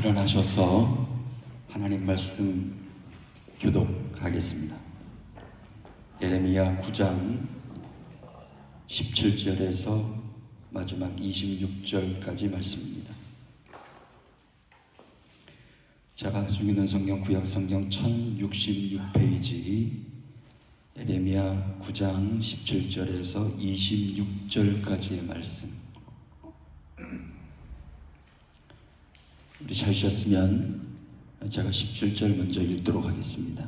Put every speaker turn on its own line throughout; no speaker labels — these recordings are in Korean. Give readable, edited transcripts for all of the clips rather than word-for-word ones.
일어나셔서 하나님 말씀 교독하겠습니다. 예레미야 9장 17절에서 마지막 26절까지 말씀입니다. 제가 가지고 있는 성경 구약 성경 1066페이지 예레미야 9장 17절에서 26절까지의 말씀. 우리 찾으셨으면 제가 17절 먼저 읽도록 하겠습니다.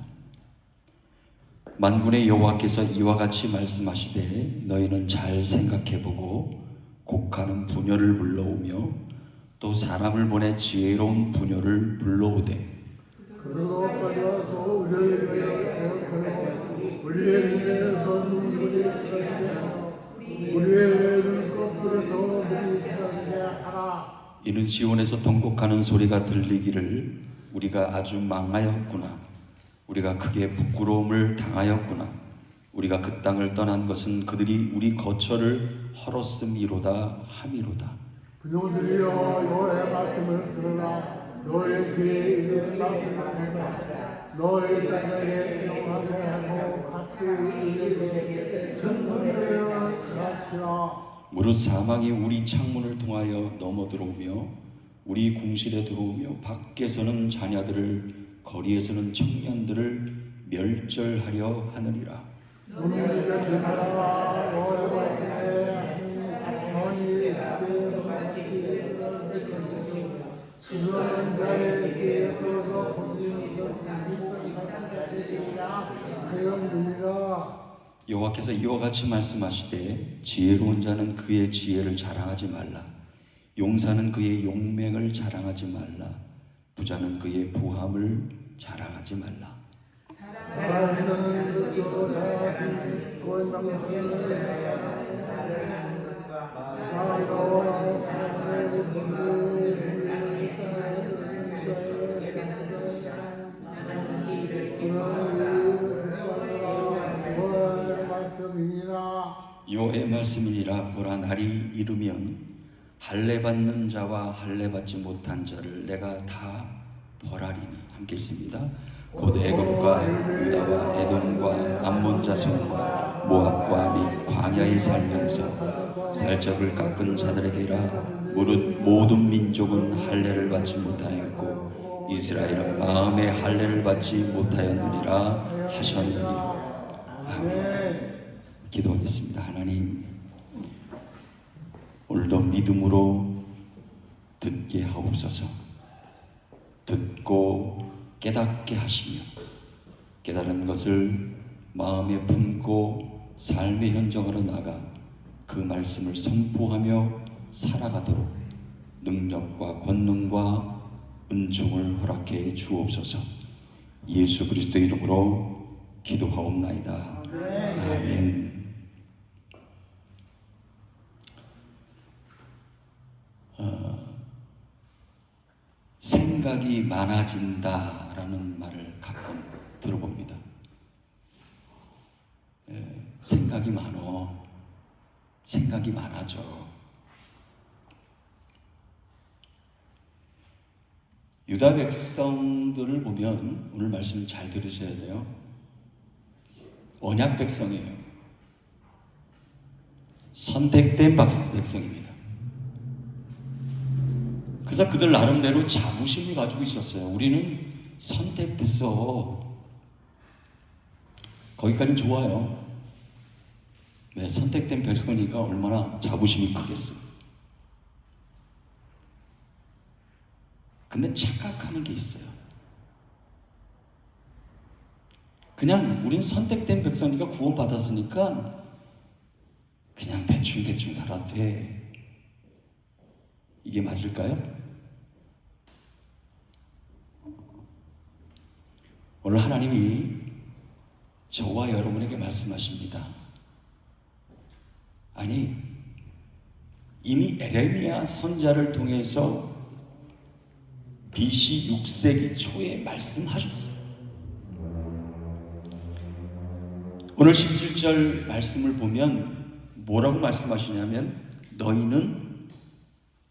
만군의 여호와께서 이와 같이 말씀하시되 너희는 잘 생각해보고 곡하는 부녀를 불러오며 또 사람을 보내 지혜로운 부녀를 불러오되
그들로 빠져서 우리를 위하여 우리의 눈에서 눈물이 쏟아지게 하며 우리의 눈꺼풀에서 물이 쏟아지게 하라.
이는 시온에서 통곡하는 소리가 들리기를 우리가 아주 망하였구나. 우리가 크게 부끄러움을 당하였구나. 우리가 그 땅을 떠난 것은 그들이 우리 거처를 헐었음이로다 함이로다.
부녀들이여 여호와의 말씀을 들으라. 너의 귀에 이르는 말씀을 듣라. 너의 땅에 영하게 하고 각기 우리에게 선통되어 가시라.
무릇 사망이 우리 창문을 통하여 넘어들어오며 우리 궁실에 들어오며 밖에서는 자녀들을 거리에서는 청년들을 멸절하려 하느니라.
너는 이같이 살아라. 여호와의 말씀에 하나님이 수많은 자에게 떨어져 본인에서 사탄다시리라 하였느니라.
여호와께서 이와 같이 말씀하시되 지혜로운 자는 그의 지혜를 자랑하지 말라. 용사는 그의 용맹을 자랑하지 말라. 부자는 그의 부함을 자랑하지 말라.
자랑하는 것도 다 비꼬는
여호와의 말씀이니라. 보라, 날이 이르면 할례 받는 자와 할례 받지 못한 자를 내가 다 벌하리니. 함께 읽습니다. 곧 애굽과 유다와 에돔과 암몬 자손과 모압과 및 광야에 살면서 살적을 깎은 자들에게라. 무릇 모든 민족은 할례를 받지 못하였고 이스라엘은 마음의 할례를 받지 못하였느니라 하셨느니. 아멘. 기도하겠습니다. 하나님, 오늘도 믿음으로 듣게 하옵소서. 듣고 깨닫게 하시며 깨달은 것을 마음에 품고 삶의 현장으로 나가 그 말씀을 선포하며 살아가도록 능력과 권능과 은총을 허락해 주옵소서. 예수 그리스도 이름으로 기도하옵나이다. 아멘. 생각이 많아진다라는 말을 가끔 들어봅니다. 생각이 많아져. 유다 백성들을 보면 오늘 말씀 잘 들으셔야 돼요. 언약 백성이에요. 선택된 백성입니다. 그래서 그들 나름대로 자부심을 가지고 있었어요. 우리는 선택됐어. 거기까지는 좋아요. 네, 선택된 백성이니까 얼마나 자부심이 크겠어요. 근데 착각하는 게 있어요. 그냥 우린 선택된 백성이니까 구원받았으니까 그냥 대충 살아도 돼. 이게 맞을까요? 오늘 하나님이 저와 여러분에게 말씀하십니다. 아니, 이미 예레미야 선지자를 통해서 BC 6세기 초에 말씀하셨어요. 오늘 17절 말씀을 보면 뭐라고 말씀하시냐면 너희는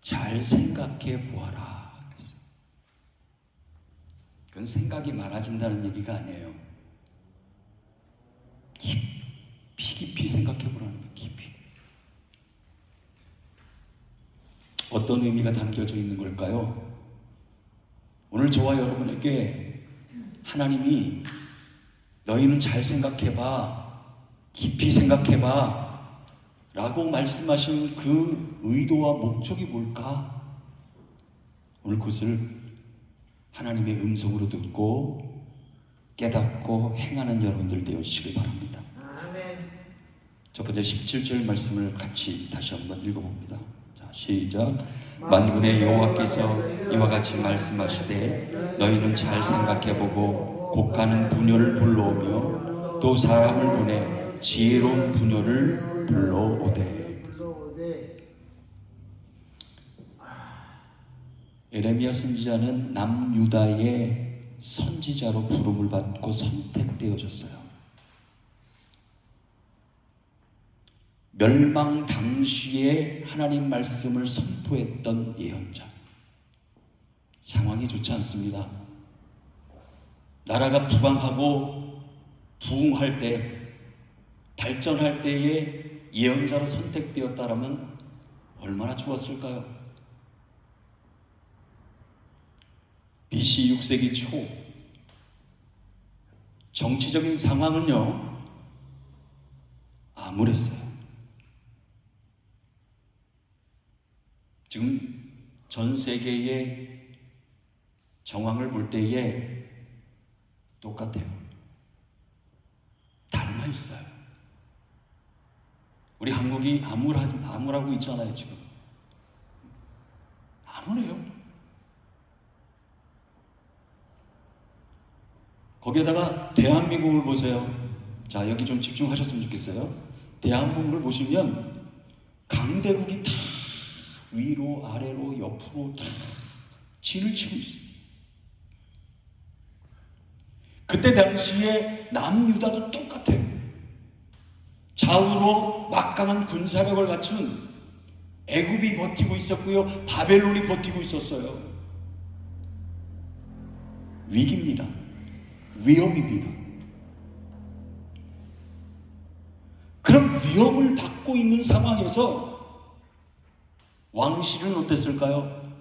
잘 생각해 보아라. 그건 생각이 많아진다는 얘기가 아니에요. 깊이 생각해 보라는 거예요. 깊이. 어떤 의미가 담겨져 있는 걸까요? 오늘 저와 여러분에게 하나님이 너희는 잘 생각해봐, 깊이 생각해봐 라고 말씀하신 그 의도와 목적이 뭘까? 오늘 그것을 하나님의 음성으로 듣고 깨닫고 행하는 여러분들 되시길 바랍니다.
아멘.
첫 번째 17절 말씀을 같이 다시 한번 읽어봅니다. 자, 시작. 만군의 여호와께서 이와 같이 말씀하시되 너희는 잘 생각해보고 곡하는 부녀를 불러오며 또 사람을 보내 지혜로운 부녀를 불러오되. 에레미야 선지자는 남유다의 선지자로 부름을 받고 선택되어졌어요. 멸망 당시에 하나님 말씀을 선포했던 예언자. 상황이 좋지 않습니다. 나라가 부강하고 부흥할 때, 발전할 때에 예언자로 선택되었다라면 얼마나 좋았을까요? BC 6세기 초 정치적인 상황은요 암울했어요. 지금 전 세계의 정황을 볼 때에 똑같아요. 닮아 있어요. 우리 한국이 암울하고 있잖아요. 지금 암울해요. 거기에다가 대한민국을 보세요. 자, 여기 좀 집중하셨으면 좋겠어요. 대한민국을 보시면 강대국이 다 위로 아래로 옆으로 다 진을 치고 있어요. 그때 당시에 남유다도 똑같아요. 좌우로 막강한 군사력을 갖춘 애굽이 버티고 있었고요, 바벨론이 버티고 있었어요. 위기입니다. 위험입니다. 그런 위험을 받고 있는 상황에서 왕실은 어땠을까요?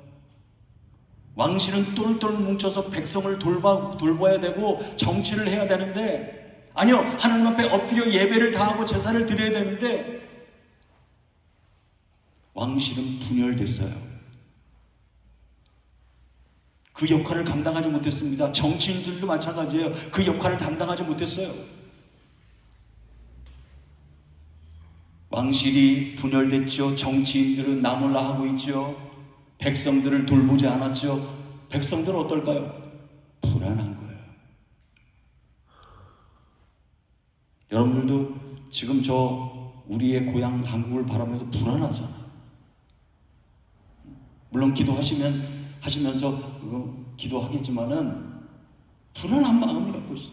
왕실은 똘똘 뭉쳐서 백성을 돌봐야 되고 정치를 해야 되는데, 아니요, 하나님 앞에 엎드려 예배를 다하고 제사를 드려야 되는데 왕실은 분열됐어요. 그 역할을 감당하지 못했습니다. 정치인들도 마찬가지예요. 그 역할을 감당하지 못했어요. 왕실이 분열됐죠. 정치인들은 나몰라 하고 있죠. 백성들을 돌보지 않았죠. 백성들은 어떨까요? 불안한 거예요. 여러분들도 지금 우리의 고향 한국을 바라보면서 불안하잖아요. 물론 하시면서 기도하겠지만은 불안한 마음을 갖고 있어요.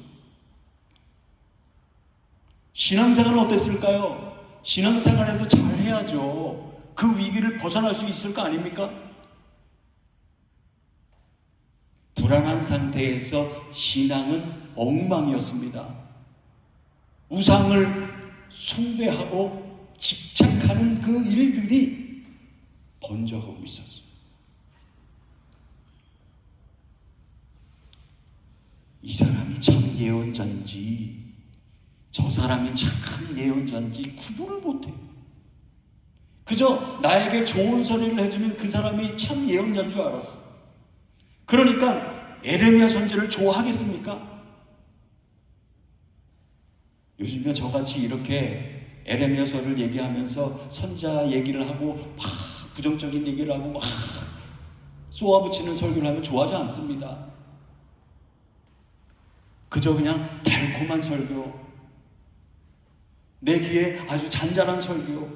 신앙생활은 어땠을까요? 신앙생활에도 잘 해야죠. 그 위기를 벗어날 수 있을 거 아닙니까? 불안한 상태에서 신앙은 엉망이었습니다. 우상을 숭배하고 집착하는 그 일들이 번져가고 있었어요. 이 사람이 참 예언자인지 저 사람이 착한 예언자인지 구분을 못해요. 그저 나에게 좋은 소리를 해주면 그 사람이 참 예언자인 줄 알았어. 그러니까 에레미야 선지를 좋아하겠습니까? 요즘에 저같이 이렇게 에레미야서를 얘기하면서 선자 얘기를 하고 막 부정적인 얘기를 하고 막 쏘아붙이는 설교를 하면 좋아하지 않습니다. 그저 그냥 달콤한 설교, 내 귀에 아주 잔잔한 설교,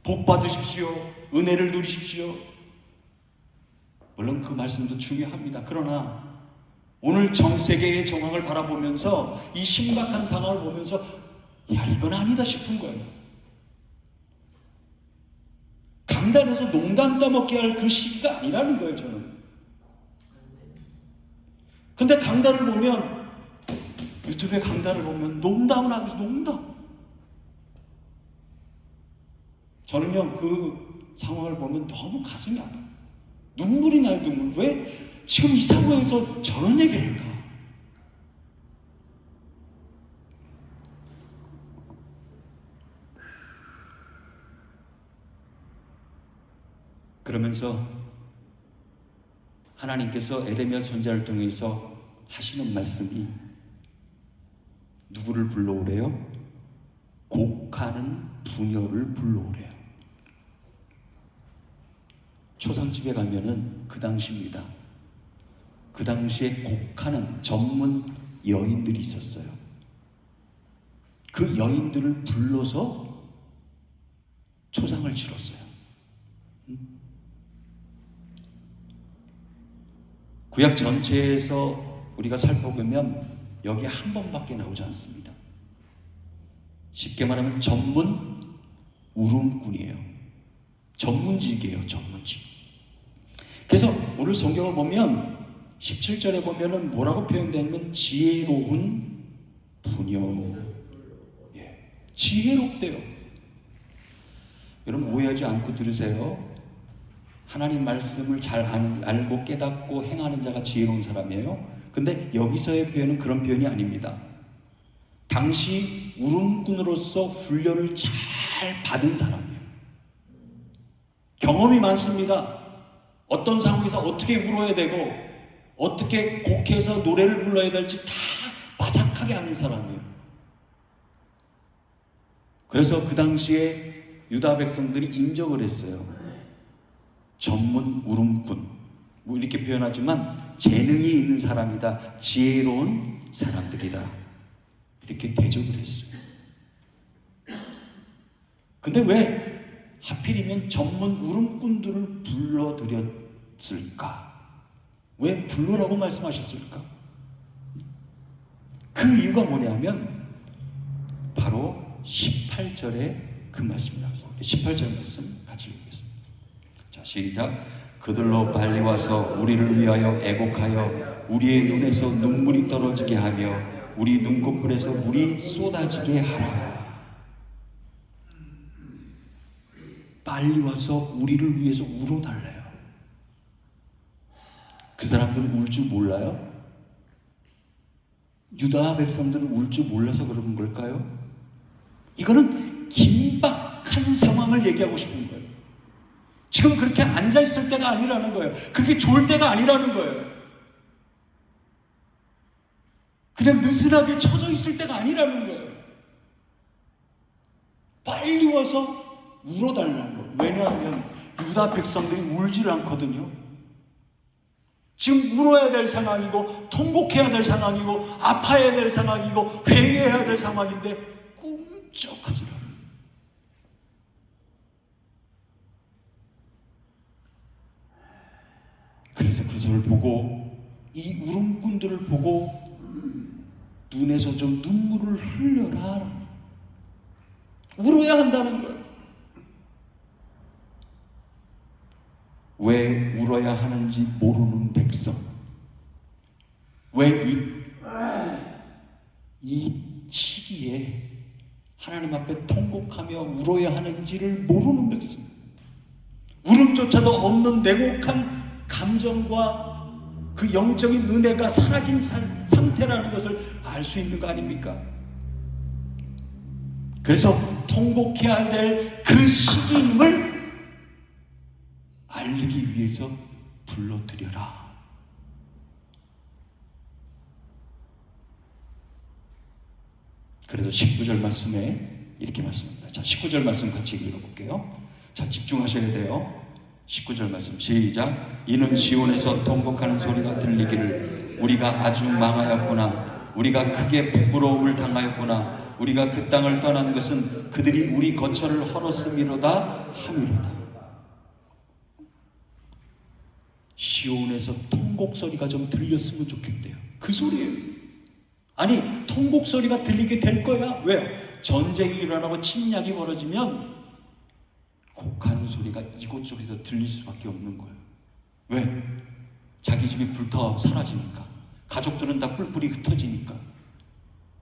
복 받으십시오, 은혜를 누리십시오. 물론 그 말씀도 중요합니다. 그러나 오늘 전 세계의 정황을 바라보면서 이 심각한 상황을 보면서 야, 이건 아니다 싶은 거예요. 강단에서 농담 따먹게 할 그 시기가 아니라는 거예요. 저는 근데 강단을 보면, 유튜브에 강단을 보면 농담을 하면서 농담. 저는요, 그 상황을 보면 너무 가슴이 아파. 눈물이 나요, 눈물. 왜 지금 이 상황에서 저런 얘기를 할까? 그러면서 하나님께서 에레미야 선지자를 통해서 하시는 말씀이 누구를 불러오래요? 곡하는 부녀를 불러오래요. 초상집에 가면은 그 당시입니다. 그 당시에 곡하는 전문 여인들이 있었어요. 그 여인들을 불러서 초상을 치렀어요. 구약 전체에서 우리가 살펴보면 여기 한 번밖에 나오지 않습니다. 쉽게 말하면 전문 울음꾼이에요. 전문직이에요, 전문직. 그래서 오늘 성경을 보면 17절에 보면은 뭐라고 표현되냐면 지혜로운 부녀. 예, 지혜롭대요. 여러분 오해하지 않고 들으세요. 하나님 말씀을 잘 알고 깨닫고 행하는 자가 지혜로운 사람이에요. 근데 여기서의 표현은 그런 표현이 아닙니다. 당시 울음꾼으로서 훈련을 잘 받은 사람이에요. 경험이 많습니다. 어떤 상황에서 어떻게 울어야 되고 어떻게 곡해서 노래를 불러야 될지 다 바삭하게 아는 사람이에요. 그래서 그 당시에 유다 백성들이 인정을 했어요. 전문 울음꾼, 뭐 이렇게 표현하지만 재능이 있는 사람이다, 지혜로운 사람들이다, 이렇게 대접을 했어요. 근데 왜 하필이면 전문 울음꾼들을 불러들였을까? 왜 불러라고 말씀하셨을까? 그 이유가 뭐냐면 바로 18절에 그 말씀입니다. 18절 말씀 같이 읽겠습니다. 자, 시작. 그들로 빨리 와서 우리를 위하여 애곡하여 우리의 눈에서 눈물이 떨어지게 하며 우리 눈꺼풀에서 물이 쏟아지게 하라. 빨리 와서 우리를 위해서 울어달래요. 그 사람들은 울 줄 몰라요? 유다 백성들은 울 줄 몰라서 그러는 걸까요? 이거는 긴박한 상황을 얘기하고 싶은 거예요. 지금 그렇게 앉아있을 때가 아니라는 거예요. 그렇게 좋을 때가 아니라는 거예요. 그냥 느슨하게 처져 있을 때가 아니라는 거예요. 빨리 와서 울어달라는 거예요. 왜냐하면 유다 백성들이 울지를 않거든요. 지금 울어야 될 상황이고 통곡해야 될 상황이고 아파야 될 상황이고 회개해야 될 상황인데 꿈쩍하지 않아요. 그래서 그것을 보고 이 울음꾼들을 보고 눈에서 좀 눈물을 흘려라. 울어야 한다는 거예요. 왜 울어야 하는지 모르는 백성, 왜 이 시기에 하나님 앞에 통곡하며 울어야 하는지를 모르는 백성, 울음조차도 없는 냉혹한 감정과 그 영적인 은혜가 사라진 상태라는 것을 알 수 있는 거 아닙니까? 그래서 통곡해야 될 그 시기임을 알리기 위해서 불러드려라. 그래서 19절 말씀에 이렇게 말씀합니다. 자, 19절 말씀 같이 읽어볼게요. 자, 집중하셔야 돼요. 19절 말씀 시작. 이는 시온에서 통곡하는 소리가 들리기를 우리가 아주 망하였구나. 우리가 크게 부끄러움을 당하였구나. 우리가 그 땅을 떠난 것은 그들이 우리 거처를 헐었음이로다 함이로다. 시온에서 통곡 소리가 좀 들렸으면 좋겠대요. 그 소리예요. 아니, 통곡 소리가 들리게 될 거야. 왜요? 전쟁이 일어나고 침략이 벌어지면 곡하는 소리가 이곳저곳에서 들릴 수밖에 없는 거예요. 왜? 자기 집이 불타 사라지니까. 가족들은 다 뿔뿔이 흩어지니까.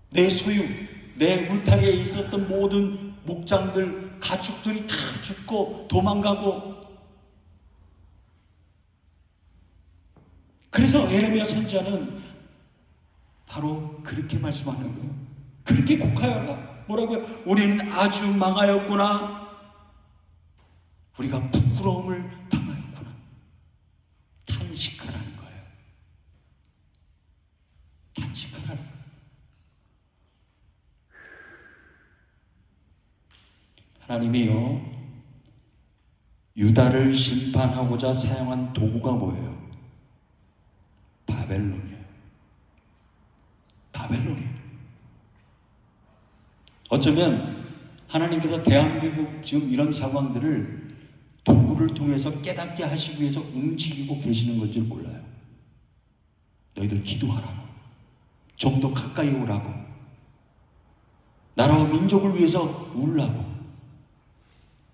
내 소유, 내 울타리에 있었던 모든 목장들, 가축들이 다 죽고 도망가고. 그래서 예레미야 선지자는 바로 그렇게 말씀하는 거예요. 그렇게 곡하여라. 뭐라고요? 우리는 아주 망하였구나. 우리가 부끄러움을 당하였구나. 탄식하라는 거예요. 탄식하라는 거예요. 하나님이요, 유다를 심판하고자 사용한 도구가 뭐예요? 바벨론이에요. 바벨론이에요. 어쩌면 하나님께서 대한민국 지금 이런 상황들을 도구를 통해서 깨닫게 하시기 위해서 움직이고 계시는 건지 몰라요. 너희들 기도하라고, 좀 더 가까이 오라고, 나라와 민족을 위해서 울라고,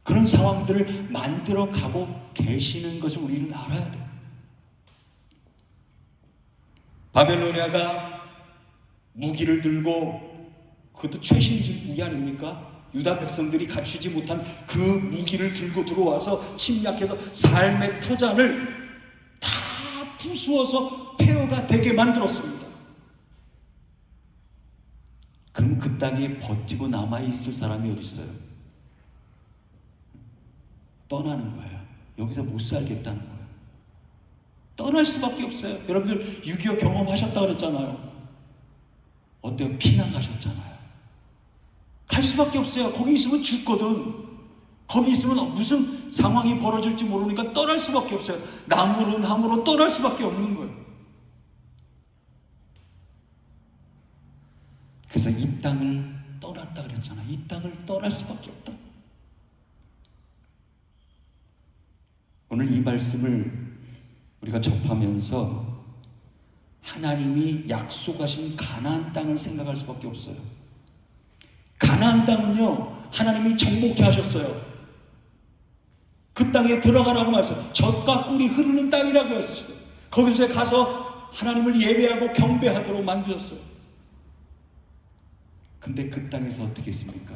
그런 상황들을 만들어 가고 계시는 것을 우리는 알아야 돼요. 바벨로니아가 무기를 들고, 그것도 최신식 무기 아닙니까? 유다 백성들이 갖추지 못한 그 무기를 들고 들어와서 침략해서 삶의 터전을 다 부수어서 폐허가 되게 만들었습니다. 그럼 그 땅에 버티고 남아있을 사람이 어디 있어요? 떠나는 거예요. 여기서 못 살겠다는 거예요. 떠날 수밖에 없어요. 여러분들 6.25 경험하셨다고 그랬잖아요. 어때요? 피난가셨잖아요. 갈 수밖에 없어요. 거기 있으면 죽거든. 거기 있으면 무슨 상황이 벌어질지 모르니까 떠날 수밖에 없어요. 나무로 떠날 수밖에 없는 거예요. 그래서 이 땅을 떠났다 그랬잖아요. 이 땅을 떠날 수밖에 없다. 오늘 이 말씀을 우리가 접하면서 하나님이 약속하신 가나안 땅을 생각할 수밖에 없어요. 가나안 땅은요, 하나님이 정복케 하셨어요. 그 땅에 들어가라고 말했어요. 젖과 꿀이 흐르는 땅이라고 했어요. 거기서 가서 하나님을 예배하고 경배하도록 만드셨어요. 근데 그 땅에서 어떻게 했습니까?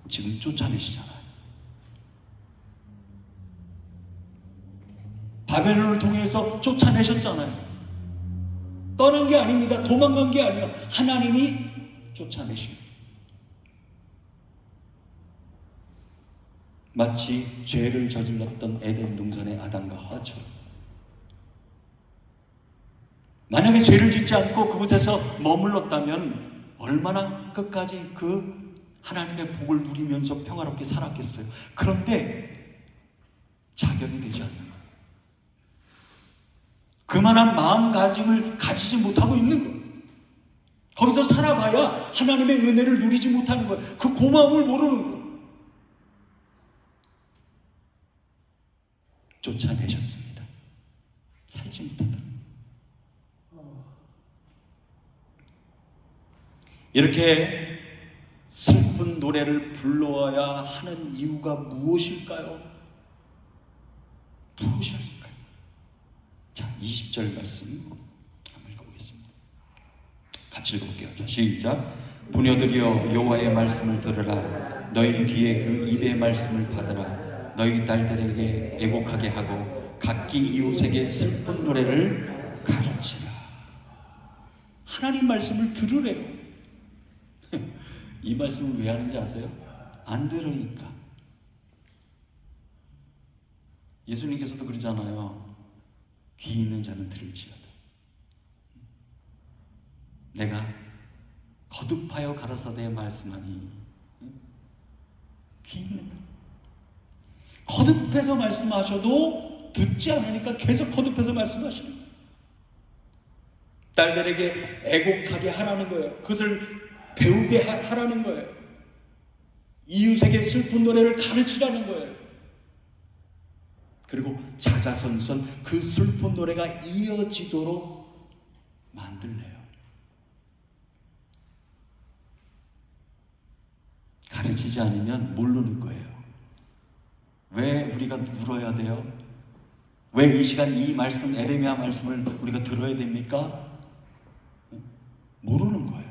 지금 쫓아내시잖아요. 바벨론을 통해서 쫓아내셨잖아요. 떠난 게 아닙니다. 도망간 게 아니에요. 하나님이 쫓아내십니다. 마치 죄를 저질렀던 에덴 동산의 아담과 하와처럼. 만약에 죄를 짓지 않고 그곳에서 머물렀다면 얼마나 끝까지 그 하나님의 복을 누리면서 평화롭게 살았겠어요. 그런데 자격이 되지 않는 거예요. 그만한 마음가짐을 가지지 못하고 있는 거예요. 거기서 살아봐야 하나님의 은혜를 누리지 못하는 거예요. 그 고마움을 모르는 거예요. 쫓아내셨습니다. 살지 못한다. 이렇게 슬픈 노래를 불러야 하는 이유가 무엇일까요? 무엇이었을까요? 자, 20절 말씀 한번 읽어보겠습니다. 같이 읽어볼게요. 자, 시작. 부녀들이여 여호와의 말씀을 들으라. 너희 귀에 그 입의 말씀을 받으라. 너희 딸들에게 애곡하게 하고 각기 이웃에게 슬픈 노래를 가르치라. 하나님 말씀을 들으래요. 이 말씀을 왜 하는지 아세요? 안 들으니까. 예수님께서도 그러잖아요. 귀 있는 자는 들을지어다. 내가 거듭하여 가라사대 말씀하니 귀 있는 자. 거듭해서 말씀하셔도 듣지 않으니까 계속 거듭해서 말씀하시는 거예요. 딸들에게 애곡하게 하라는 거예요. 그것을 배우게 하라는 거예요. 이웃에게 슬픈 노래를 가르치라는 거예요. 그리고 자자손손 그 슬픈 노래가 이어지도록 만들래요. 가르치지 않으면 모르는 거예요. 왜 우리가 울어야 돼요? 왜 이 시간 이 말씀, 예레미야 말씀을 우리가 들어야 됩니까? 모르는 거예요.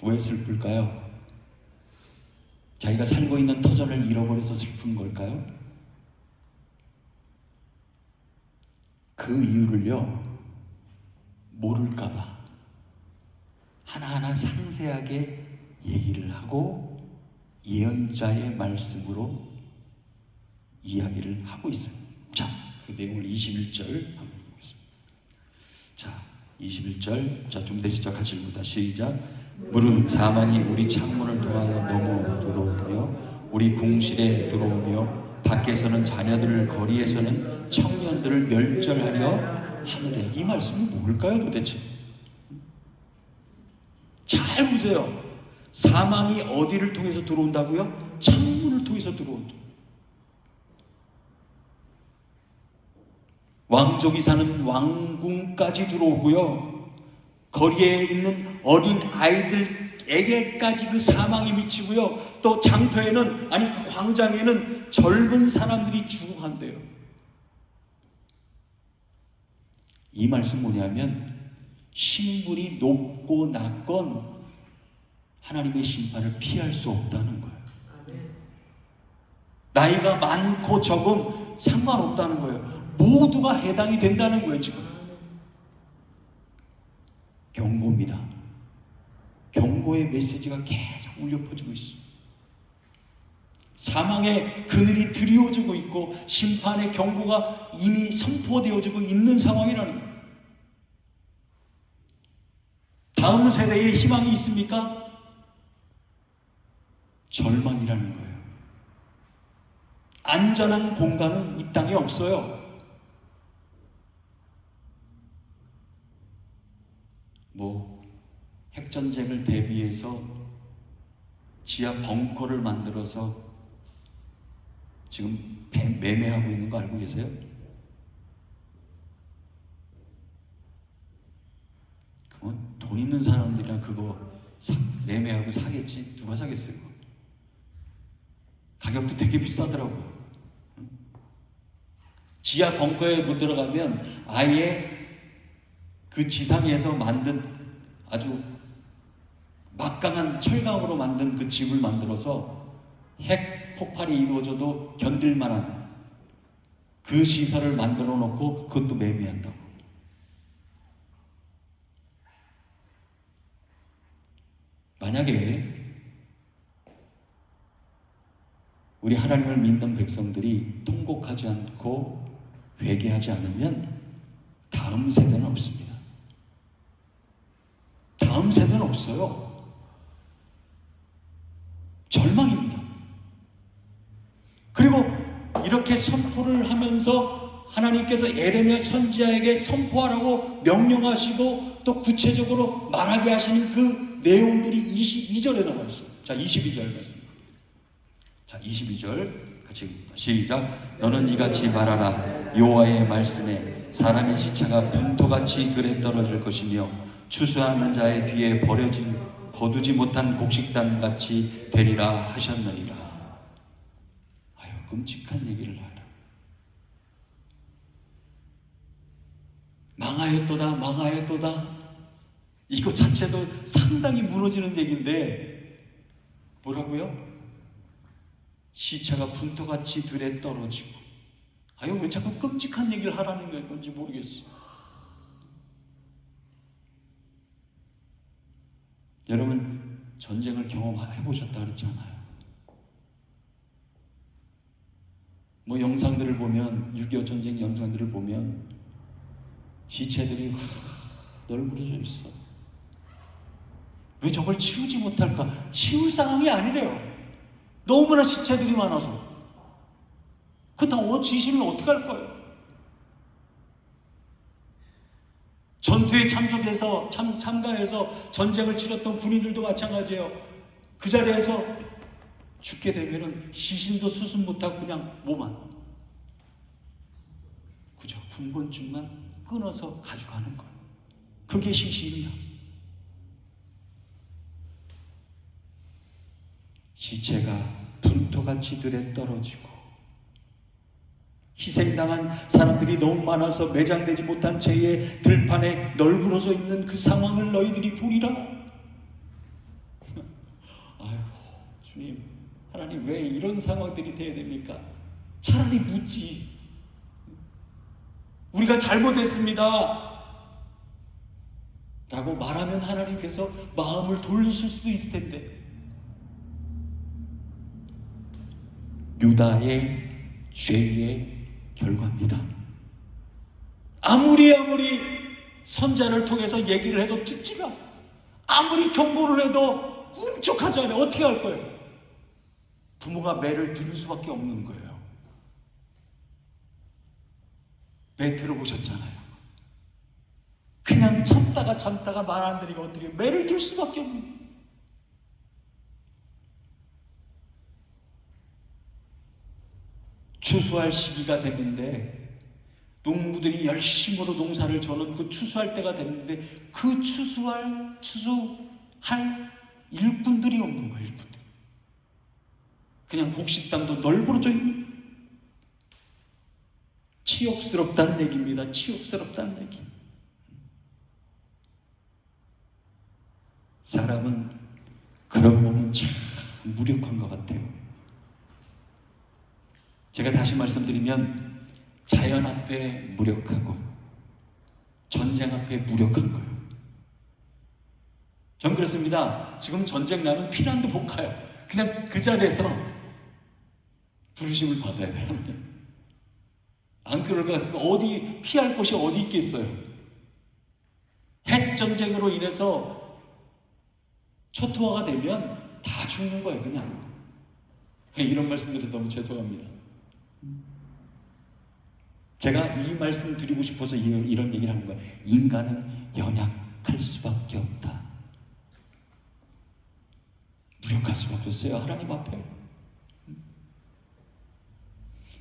왜 슬플까요? 자기가 살고 있는 터전을 잃어버려서 슬픈 걸까요? 그 이유를요, 모를까봐 하나하나 상세하게 얘기를 하고 예언자의 말씀으로 이야기를 하고 있어요. 자, 그 내용을 21절 한번 보겠습니다. 자, 21절, 자, 준비되시죠? 같이 읽습니다. 시작. 무릇 사망이 우리 창문을 통하여 넘어 들어오며 우리 궁실에 들어오며 밖에서는 자녀들을, 거리에서는 청년들을 멸절하려 하느래. 이 말씀은 뭘까요 도대체? 잘 보세요. 사망이 어디를 통해서 들어온다고요? 창문을 통해서 들어온다. 왕족이 사는 왕궁까지 들어오고요, 거리에 있는 어린 아이들에게까지 그 사망이 미치고요, 또 장터에는, 아니 그 광장에는 젊은 사람들이 죽어간대요. 이 말씀 뭐냐면, 신분이 높고 낮건 하나님의 심판을 피할 수 없다는 거예요. 나이가 많고 적음 상관없다는 거예요. 모두가 해당이 된다는 거예요. 지금 경고입니다. 경고의 메시지가 계속 울려 퍼지고 있습니다. 사망의 그늘이 드리워지고 있고 심판의 경고가 이미 선포되어지고 있는 상황이라는 거예요. 다음 세대에 희망이 있습니까? 절망이라는 거예요. 안전한 공간은 이 땅에 없어요. 핵전쟁을 대비해서 지하 벙커를 만들어서 지금 매매하고 있는 거 알고 계세요? 그건 돈 있는 사람들이랑 그거 매매하고 사겠지. 누가 사겠어요? 가격도 되게 비싸더라고요. 지하 벙커에 못 들어가면 아예 그 지상에서 만든 아주 막강한 철강으로 만든 그 집을 만들어서 핵 폭발이 이루어져도 견딜 만한 그 시설을 만들어 놓고 그것도 매매한다고. 만약에 우리 하나님을 믿는 백성들이 통곡하지 않고 회개하지 않으면 다음 세대는 없습니다. 다음 세대는 없어요. 절망입니다. 그리고 이렇게 선포를 하면서 하나님께서 에레미야 선지자에게 선포하라고 명령하시고 또 구체적으로 말하게 하시는 그 내용들이 22절에 나와 있어요. 자, 22절 말씀. 자, 22절 같이 읽습니다. 시작. 너는 이같이 말하라. 여호와의 말씀에 사람의 시체가 분토같이 들에 떨어질 것이며 추수하는 자의 뒤에 거두지 못한 곡식단 같이 되리라 하셨느니라. 아유, 끔찍한 얘기를 하라. 망하였도다, 망하였도다. 이거 자체도 상당히 무너지는 얘기인데 뭐라고요? 시체가 분토같이 들에 떨어지고. 아유, 왜 자꾸 끔찍한 얘기를 하라는 건지 모르겠어요. 여러분, 전쟁을 경험해 보셨다 그랬잖아요. 뭐 영상들을 보면, 6.25 전쟁 영상들을 보면 시체들이 널브러져 있어. 왜 저걸 치우지 못할까? 치울 상황이 아니래요. 너무나 시체들이 많아서. 그렇다고 지시면 어떡할 거예요? 전투에 참석해서 참가해서 전쟁을 치렀던 군인들도 마찬가지예요. 그 자리에서 죽게 되면은 시신도 수습 못하고 그냥 몸만, 그죠? 군번증만 끊어서 가져가는 거예요. 그게 시신이야. 시체가 분토같이 들에 떨어지고 희생당한 사람들이 너무 많아서 매장되지 못한 채에 들판에 널브러져 있는 그 상황을 너희들이 보리라. 아이고 주님, 하나님 왜 이런 상황들이 돼야 됩니까? 차라리 묻지. 우리가 잘못했습니다 라고 말하면 하나님께서 마음을 돌리실 수도 있을 텐데, 유다의 죄의 결과입니다. 아무리 선자를 통해서 얘기를 해도 듣지가, 아무리 경고를 해도 꿈쩍하지 않아요. 어떻게 할 거예요? 부모가 매를 들을 수밖에 없는 거예요. 매 들어보셨잖아요. 그냥 참다가 말 안 들으니까 어떻게 매를 들 수밖에 없는 거예요. 추수할 시기가 됐는데 농부들이 열심으로 농사를 저는 그 추수할 때가 됐는데 그 추수할 일꾼들이 없는 거예요. 일꾼들. 그냥 곡식당도 널브러져 있는, 치욕스럽다는 얘기입니다. 치욕스럽다는 얘기. 사람은 그러고 보면 참 무력한 것 같아요. 제가 다시 말씀드리면 자연 앞에 무력하고 전쟁 앞에 무력한 거예요. 전 그렇습니다. 지금 전쟁 나면 피난도 못 가요. 그냥 그 자리에서 부르심을 받아야 돼요. 안 그럴 것 같습니다. 어디 피할 곳이 어디 있겠어요. 핵 전쟁으로 인해서 초토화가 되면 다 죽는 거예요. 그냥. 이런 말씀드려서 너무 죄송합니다. 제가 이 말씀 드리고 싶어서 이런 얘기를 하는 거예요. 인간은 연약할 수밖에 없다. 무력할 수밖에 없어요. 하나님 앞에.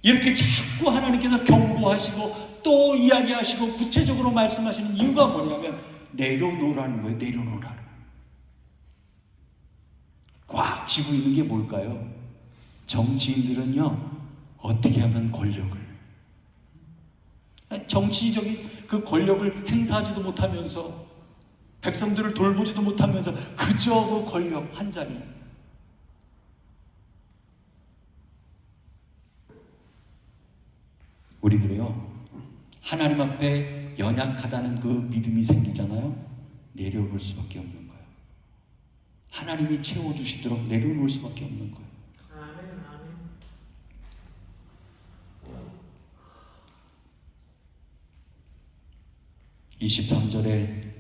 이렇게 자꾸 하나님께서 경고하시고 또 이야기하시고 구체적으로 말씀하시는 이유가 뭐냐면 내려놓으라는 거예요. 내려놓으라는. 꽉 쥐고 있는 게 뭘까요? 정치인들은요, 어떻게 하면 권력을, 정치적인 그 권력을 행사하지도 못하면서 백성들을 돌보지도 못하면서 그저 그 권력 한 자리. 우리들이요, 하나님 앞에 연약하다는 그 믿음이 생기잖아요. 내려올 수밖에 없는 거예요. 하나님이 채워주시도록 내려놓을 수밖에 없는 거예요.
아멘, 아멘.
23절에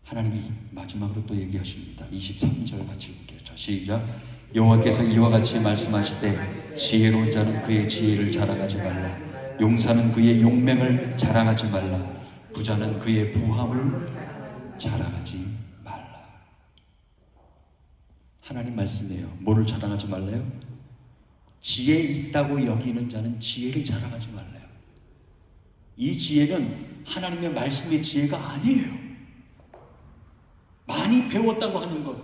하나님이 마지막으로 또 얘기하십니다. 23절 같이 볼게요. 자, 시작. 여호와께서 이와 같이 말씀하시되 지혜로운 자는 그의 지혜를 자랑하지 말라. 용사는 그의 용맹을 자랑하지 말라. 부자는 그의 부함을 자랑하지 말라. 하나님 말씀이에요. 뭐를 자랑하지 말래요? 지혜 있다고 여기는 자는 지혜를 자랑하지 말래요. 이 지혜는 하나님의 말씀의 지혜가 아니에요. 많이 배웠다고 하는 것,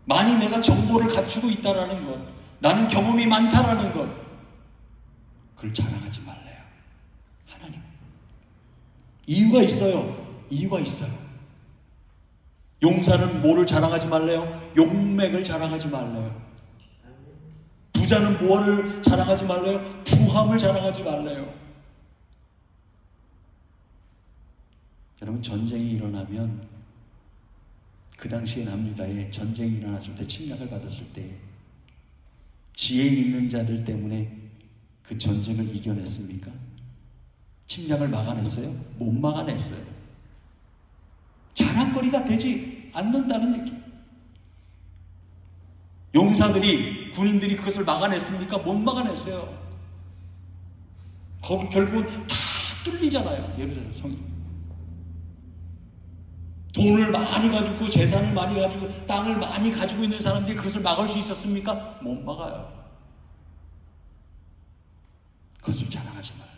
많이 내가 정보를 갖추고 있다라는 것, 나는 경험이 많다라는 것, 그걸 자랑하지 말래요. 하나님. 이유가 있어요. 이유가 있어요. 용사는 뭐를 자랑하지 말래요? 용맥을 자랑하지 말래요. 부자는 뭐를 자랑하지 말래요? 부함을 자랑하지 말래요. 여러분, 전쟁이 일어나면 그 당시에 남유다에 전쟁이 일어났을 때, 침략을 받았을 때 지혜 있는 자들 때문에 그 전쟁을 이겨냈습니까? 침략을 막아냈어요? 못 막아냈어요. 자랑거리가 되지 않는다는 얘기. 용사들이, 군인들이 그것을 막아냈습니까? 못 막아냈어요. 거기 결국은 다 뚫리잖아요. 예루살렘 성이. 돈을 많이 가지고, 재산을 많이 가지고, 땅을 많이 가지고 있는 사람들이 그것을 막을 수 있었습니까? 못 막아요. 그것을 자랑하지 말아요.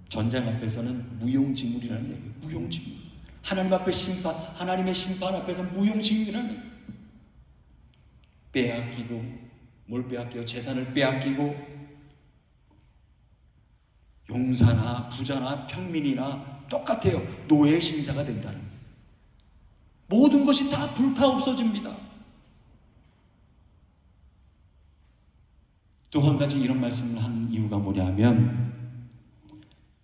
전쟁 앞에서는 무용지물이라는 얘기예요. 무용지물. 하나님 앞에 심판, 하나님의 심판 앞에서는 무용지물이라는 얘기예요. 빼앗기고, 뭘 빼앗겨요? 재산을 빼앗기고, 용사나 부자나 평민이나 똑같아요. 노예 신사가 된다는 거예요. 모든 것이 다 불타 없어집니다. 또 한 가지 이런 말씀을 한 이유가 뭐냐면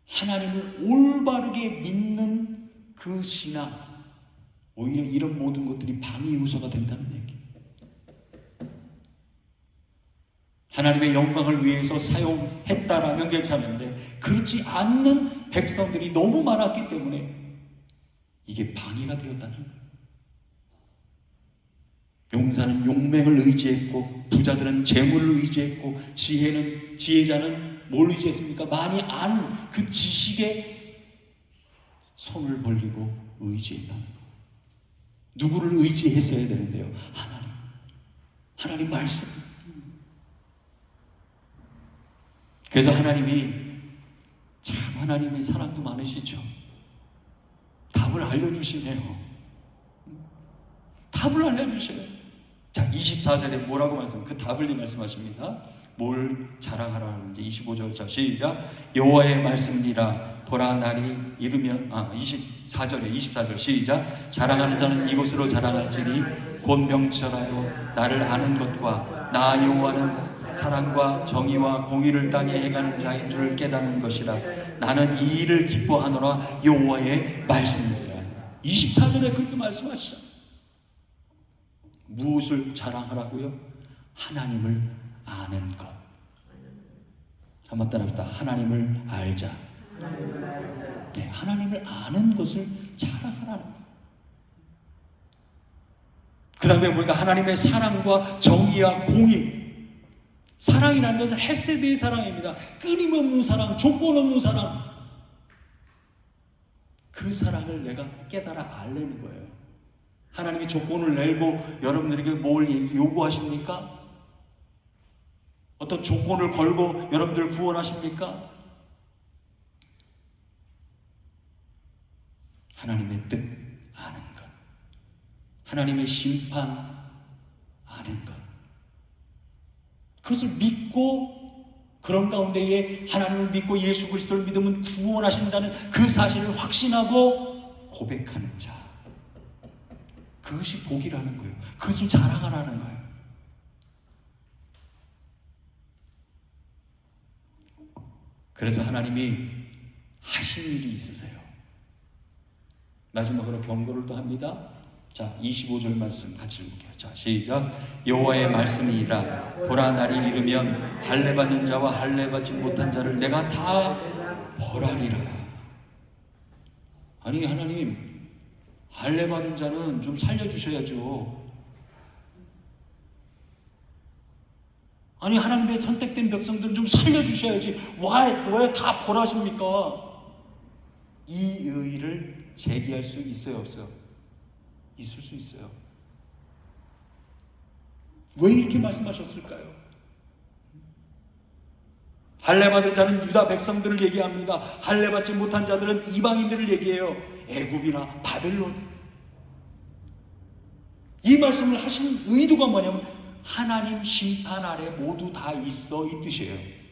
하나님을 올바르게 믿는 그 신앙, 오히려 이런 모든 것들이 방해 요소가 된다는 얘기. 하나님의 영광을 위해서 사용했다라면 괜찮은데 그렇지 않는 백성들이 너무 많았기 때문에 이게 방해가 되었다는 거예요. 용사는 용맹을 의지했고 부자들은 재물을 의지했고 지혜자는 뭘 의지했습니까? 많이 아는 그 지식에 손을 벌리고 의지했다는 거예요. 누구를 의지했어야 되는데요? 하나님 말씀. 그래서 하나님이 참 하나님의 사랑도 많으시죠. 답을 알려주시네요. 답을 알려주셔요. 자, 24절에 뭐라고 그 답을 말씀하십니다. 뭘 자랑하라는지 25절. 자, 시작. 여호와의 말씀이라. 보라 날이 이르면 24절 시작. 자랑하는 자는 이곳으로 자랑할지니 곧 명철하여 나를 아는 것과 나 여호와는 사랑과 정의와 공의를 땅에 행하는 자인 줄 깨닫는 것이라. 나는 이 일을 기뻐하노라. 여호와의 말씀이라. 24절에 그렇게 말씀하시죠. 무엇을 자랑하라고요? 하나님을 아는 것. 한번 따라합시다. 하나님을 알자. 네, 하나님을 아는 것을 자랑하라는 거예요. 그 다음에 우리가 하나님의 사랑과 정의와 공의. 사랑이라는 것은 헤세드의 사랑입니다. 끊임없는 사랑, 조건 없는 사랑. 그 사랑을 내가 깨달아 알려는 거예요. 하나님이 조건을 내고 여러분들에게 뭘 요구하십니까? 어떤 조건을 걸고 여러분들 구원하십니까? 하나님의 뜻 아는 것, 하나님의 심판 아는 것, 그것을 믿고 그런 가운데에 하나님을 믿고 예수 그리스도를 믿으면 구원하신다는 그 사실을 확신하고 고백하는 자, 그것이 복이라는 거예요. 그것을 자랑하라는 거예요. 그래서 하나님이 하신 일이 있으세요. 마지막으로 경고를 또 합니다. 자, 25절 말씀 같이 읽을게요. 자, 시작. 여호와의 말씀이라. 보라 날이 이르면 할례 받는 자와 할례 받지 못한 자를 내가 다 벌하리라. 아니 하나님, 할례 받은 자는 좀 살려주셔야죠. 아니 하나님의 선택된 백성들은 좀 살려주셔야지. 왜 다 벌하십니까? 이 의의를 제기할 수 있어요, 없어요? 있을 수 있어요. 왜 이렇게 말씀하셨을까요? 할례 받은 자는 유다 백성들을 얘기합니다. 할례 받지 못한 자들은 이방인들을 얘기해요. 애굽이나 바벨론. 이 말씀을 하신 의도가 뭐냐면 하나님 심판 아래 모두 다 있어, 이 뜻이에요.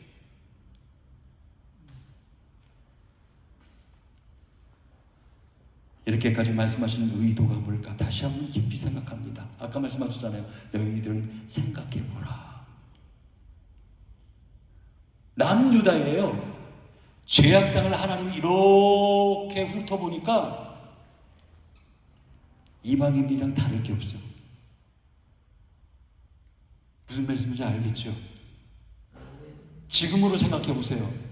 이렇게까지 말씀하신 의도가 뭘까? 다시 한번 깊이 생각합니다. 아까 말씀하셨잖아요. 너희들 생각해보라. 남유다예요. 죄악상을 하나님이 이렇게 훑어보니까 이방인들이랑 다를 게 없어. 무슨 말씀인지 알겠죠? 지금으로 생각해보세요.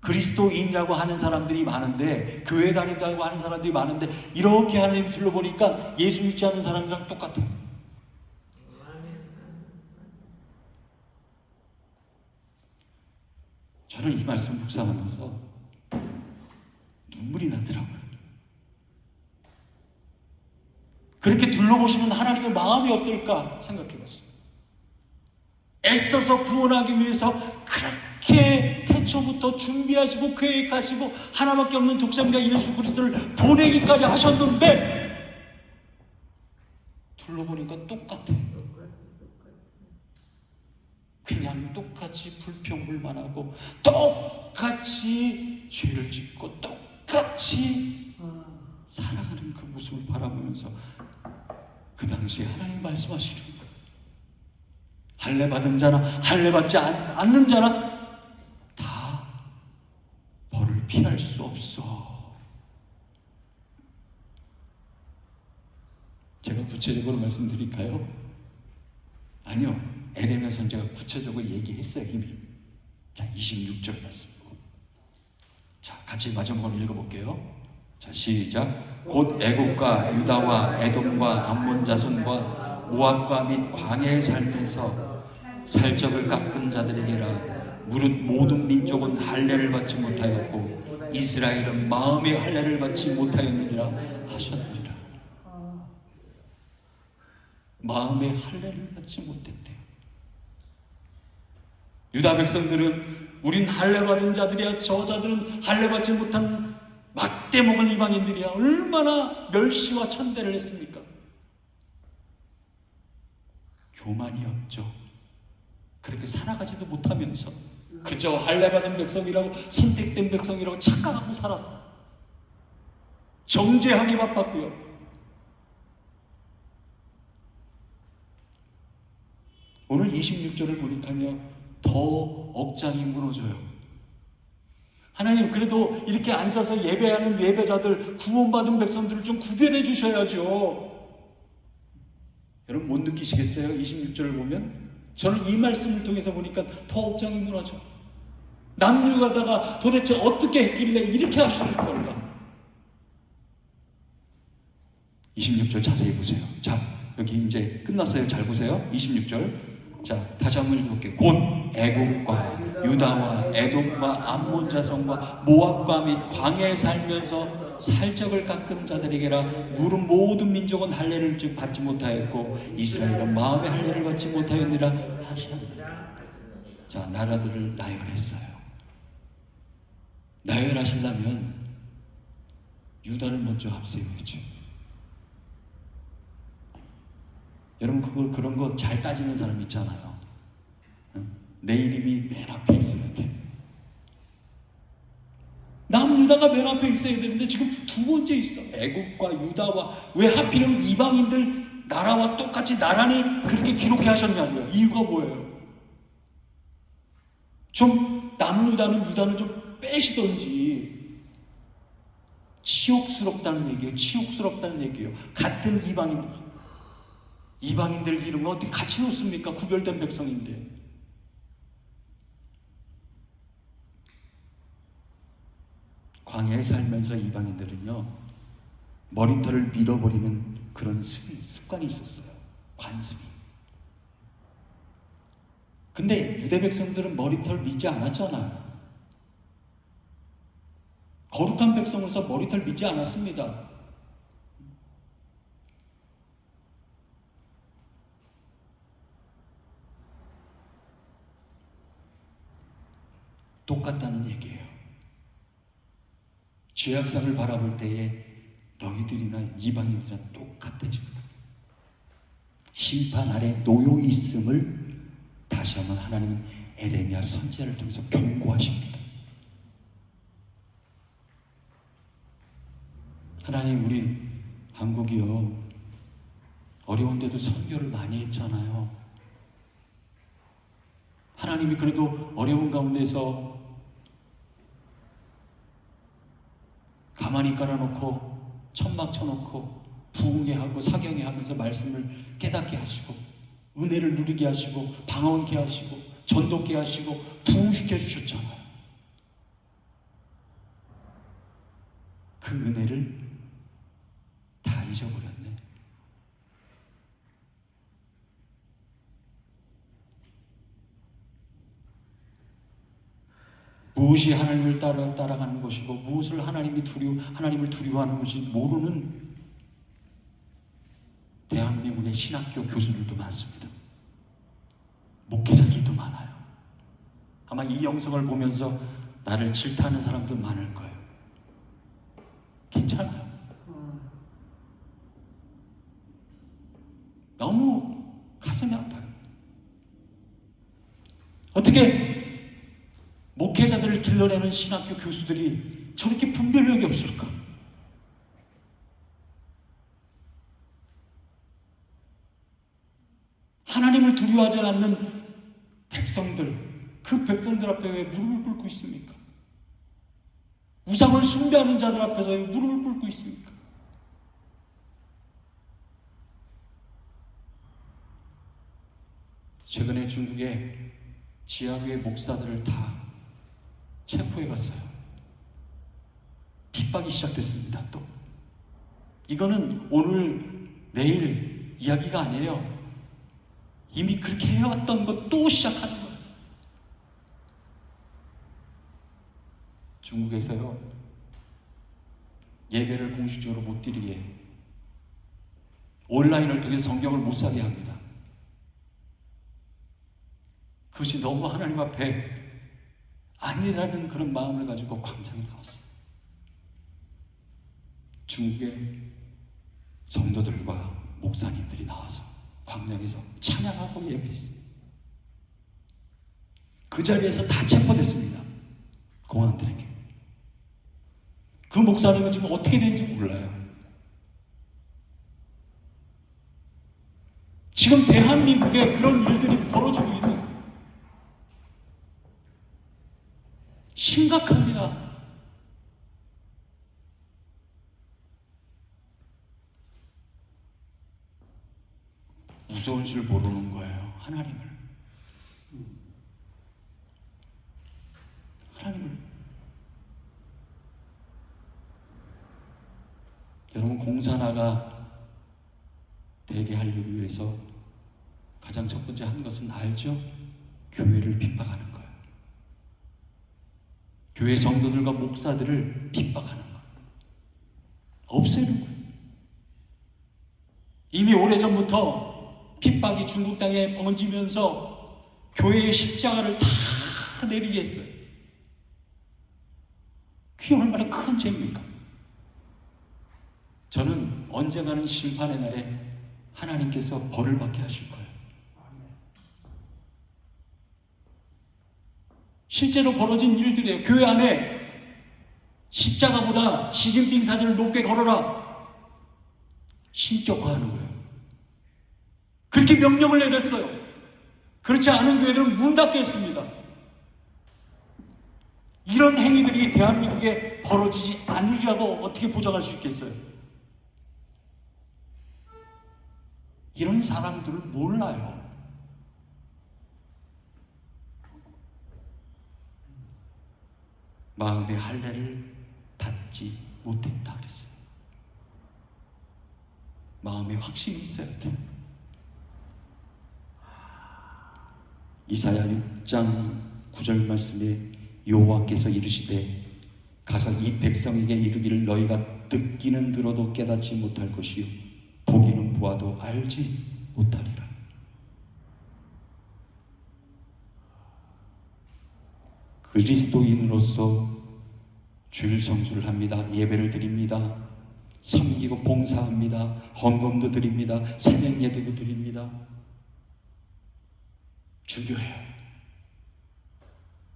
그리스도인이라고 하는 사람들이 많은데, 교회 다닌다고 하는 사람들이 많은데, 이렇게 하나님 둘러보니까 예수 믿지 않는 사람이랑 똑같아요. 저는 이 말씀 묵상하면서 눈물이 나더라고요. 그렇게 둘러보시면 하나님의 마음이 어떨까 생각해봤어요. 애써서 구원하기 위해서 그렇게 태초부터 준비하시고 계획하시고 하나밖에 없는 독생자 예수 그리스도를 보내기까지 하셨는데 둘러보니까 똑같아요. 그냥 똑같이 불평불만하고 똑같이 죄를 짓고 똑같이 살아가는 그 모습을 바라보면서 그 당시에 하나님 말씀하시는 거예요. 할례 받은 자나 할례 받지 않는 자나 다 벌을 피할 수 없어. 제가 구체적으로 말씀드릴까요? 아니요. 에레미야 선지자가 구체적으로 얘기했어요 이미. 자, 26절 말씀. 자, 같이 마지막으로 읽어볼게요. 자, 시작. 곧 애국과 유다와 에돔과 암몬 자손과 모압과 및 광야에 살면서 살적을 깎은 자들에게라. 무릇 모든 민족은 할례를 받지 못하였고 이스라엘은 마음의 할례를 받지 못하였느니라 하셨느니라. 마음의 할례를 받지 못했대요. 유다 백성들은 우린 할례 받은 자들이야, 저 자들은 할례 받지 못한 막대 먹은 이방인들이야. 얼마나 멸시와 천대를 했습니까? 교만이 없죠. 그렇게 살아가지도 못하면서 그저 할례 받은 백성이라고, 선택된 백성이라고 착각하고 살았어. 정죄하기 바빴고요. 오늘 26절을 보니까요, 더 억장이 무너져요. 하나님, 그래도 이렇게 앉아서 예배하는 예배자들, 구원받은 백성들을 좀 구별해 주셔야죠. 여러분 못 느끼시겠어요? 26절을 보면 저는 이 말씀을 통해서 보니까 더 억장이 무너져. 남유가다가 도대체 어떻게 했길래 이렇게 하실 건가? 26절 자세히 보세요. 자, 여기 이제 끝났어요. 잘 보세요. 26절. 자, 다시 한번 읽어볼게요. 곧 애국과 유다와 에돔과 암몬 자손과 모압과 및 광야에 살면서 살적을 깎은 자들에게라. 무릇 모든 민족은 할례를 받지 못하였고 이스라엘은 마음의 할례를 받지 못하였느라 하시느니라. 자, 나라들을 나열했어요. 나열하시려면 유다를 먼저 앞세워야죠. 여러분 그런 거 잘 따지는 사람 있잖아요. 내 이름이 맨 앞에 있어야 돼. 남유다가 맨 앞에 있어야 되는데 지금 두 번째 있어. 애국과 유다와. 왜 하필이면 이방인들 나라와 똑같이 나란히 그렇게 기록해 하셨냐고요. 이유가 뭐예요? 좀 남유다는 유다는 좀 빼시던지. 치욕스럽다는 얘기예요. 치욕스럽다는 얘기예요. 같은 이방인들 이름을 어떻게 같이 놓습니까? 구별된 백성인데. 광야에 살면서 이방인들은요, 머리털을 밀어버리는 그런 습관이 있었어요. 관습이. 근데 유대 백성들은 머리털 밀지 않았잖아요. 거룩한 백성으로서 머리털 밀지 않았습니다. 똑같다는 얘기예요. 죄악상을 바라볼 때에 너희들이나 이방인들이나 똑같아집니다. 심판 아래 놓여 있음을 다시 한번 하나님은 에레미야 선지자를 통해서 경고하십니다. 하나님, 우리 한국이요, 어려운데도 선교를 많이 했잖아요. 하나님이 그래도 어려운 가운데서 가만히 깔아놓고 천막 쳐놓고 부흥회 하고 사경회 하면서 말씀을 깨닫게 하시고 은혜를 누리게 하시고 방언케 하시고 전도케 하시고 부흥시켜 주셨잖아요. 그 은혜를 다 잊어버렸네. 무엇이 하나님을 따라가는 것이고 무엇을 하나님을 두려워하는 것이 모르는 대한민국의 신학교 교수들도 많습니다. 목회자들도 많아요. 아마 이 영상을 보면서 나를 질타하는 사람도 많을 거예요. 괜찮아요. 너무 가슴이 아파요. 어떻게 목회자들을 길러내는 신학교 교수들이 저렇게 분별력이 없을까? 하나님을 두려워하지 않는 백성들, 그 백성들 앞에 왜 무릎을 꿇고 있습니까? 우상을 숭배하는 자들 앞에서 왜 무릎을 꿇고 있습니까? 최근에 중국의 지하교회 목사들을 다 체포해 갔어요. 핍박이 시작됐습니다. 또 이거는 오늘 내일 이야기가 아니에요. 이미 그렇게 해왔던 것 또 시작하는 거예요. 중국에서요, 예배를 공식적으로 못 드리게 온라인을 통해 성경을 못 사게 합니다. 그것이 너무 하나님 앞에 아니라는 그런 마음을 가지고 광장에 나왔어요. 중국의 성도들과 목사님들이 나와서 광장에서 찬양하고 예배했어요. 그 자리에서 다 체포됐습니다. 공안들에게. 그 목사님은 지금 어떻게 되는지 몰라요. 지금 대한민국에 그런 일들이 벌어지고 있는, 심각합니다. 무서운 줄 모르는 거예요. 하나님을. 여러분, 공산화가 되게 하려기 위해서 가장 첫 번째 한 것은 알죠? 교회를 핍박하는 거예요. 교회 성도들과 목사들을 핍박하는 거예요. 없애는 거예요. 이미 오래전부터 핍박이 중국 땅에 번지면서 교회의 십자가를 다 내리게 했어요. 그게 얼마나 큰 죄입니까? 저는 언젠가는 심판의 날에 하나님께서 벌을 받게 하실 거예요. 실제로 벌어진 일들이에요. 교회 안에 십자가보다 시진핑 사진을 높게 걸어라. 신격화하는 거예요. 그렇게 명령을 내렸어요. 그렇지 않은 교회들은 문 닫게 했습니다. 이런 행위들이 대한민국에 벌어지지 않으리라고 어떻게 보장할 수 있겠어요? 이런 사람들은 몰라요. 마음의 할례를 받지 못했다 그랬어요. 마음에 확신이 있어야 돼요. 이사야 6장 9절 말씀에 여호와께서 이르시되 가서 이 백성에게 이르기를 너희가 듣기는 들어도 깨닫지 못할 것이요 보기는 보아도 알지 못하리라. 그리스도인으로서 주일 성수를 합니다. 예배를 드립니다. 섬기고 봉사합니다. 헌금도 드립니다. 새벽 예배도 드립니다. 중요해요.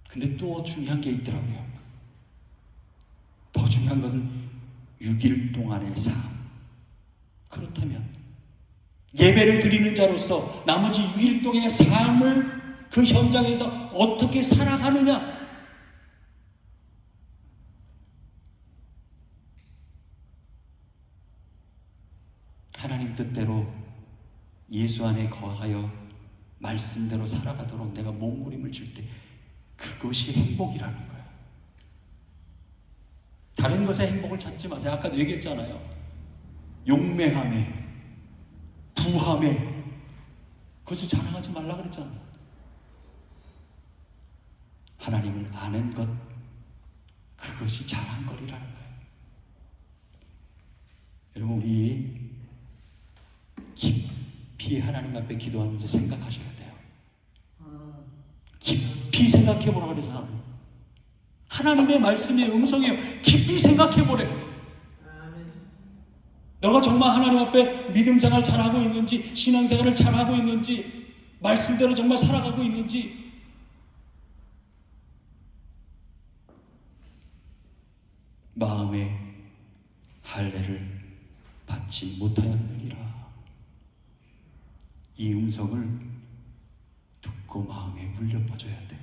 근데 또 중요한 게 있더라고요. 더 중요한 것은 6일 동안의 삶. 그렇다면 예배를 드리는 자로서 나머지 6일 동안의 삶을 그 현장에서 어떻게 살아가느냐. 하나님 뜻대로 예수 안에 거하여 말씀대로 살아가도록 내가 몸부림을 줄 때 그것이 행복이라는 거예요. 다른 것에 행복을 찾지 마세요. 아까도 얘기했잖아요. 용맹함에, 부함에 그것을 자랑하지 말라 그랬잖아요. 하나님을 아는 것, 그것이 자랑거리라는 거예요. 여러분, 우리 깊이 하나님 앞에 기도하면서 생각하셔야 돼요. 깊이 생각해보라 그러잖아요. 하나님의 말씀의 음성이에요. 깊이 생각해보래. 너가 정말 하나님 앞에 믿음 생활 잘하고 있는지, 신앙생활을 잘하고 있는지, 말씀대로 정말 살아가고 있는지, 마음의 할례를 받지 못하였느니라. 이 음성을 듣고 마음에 울려 퍼져야 돼.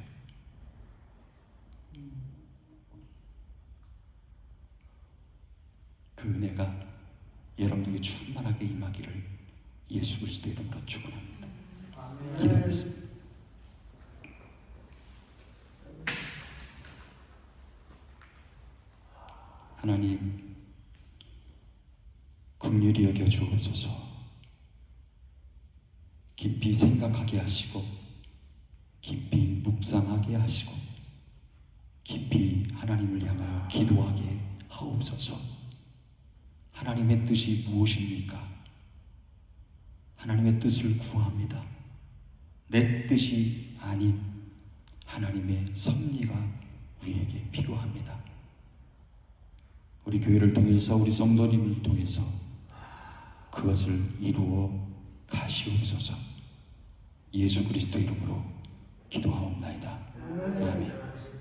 그 은혜가 여러분에게 충만하게 임하기를 예수 그리스도 이름으로 축원합니다. 기도하겠습니다. 하나님, 긍휼히 여겨 주옵소서. 깊이 생각하게 하시고 깊이 묵상하게 하시고 깊이 하나님을 향하여 기도하게 하옵소서. 하나님의 뜻이 무엇입니까? 하나님의 뜻을 구합니다. 내 뜻이 아닌 하나님의 섭리가 우리에게 필요합니다. 우리 교회를 통해서, 우리 성도님을 통해서 그것을 이루어 가시옵소서. 예수 그리스도 이름으로 기도하옵나이다. 아멘.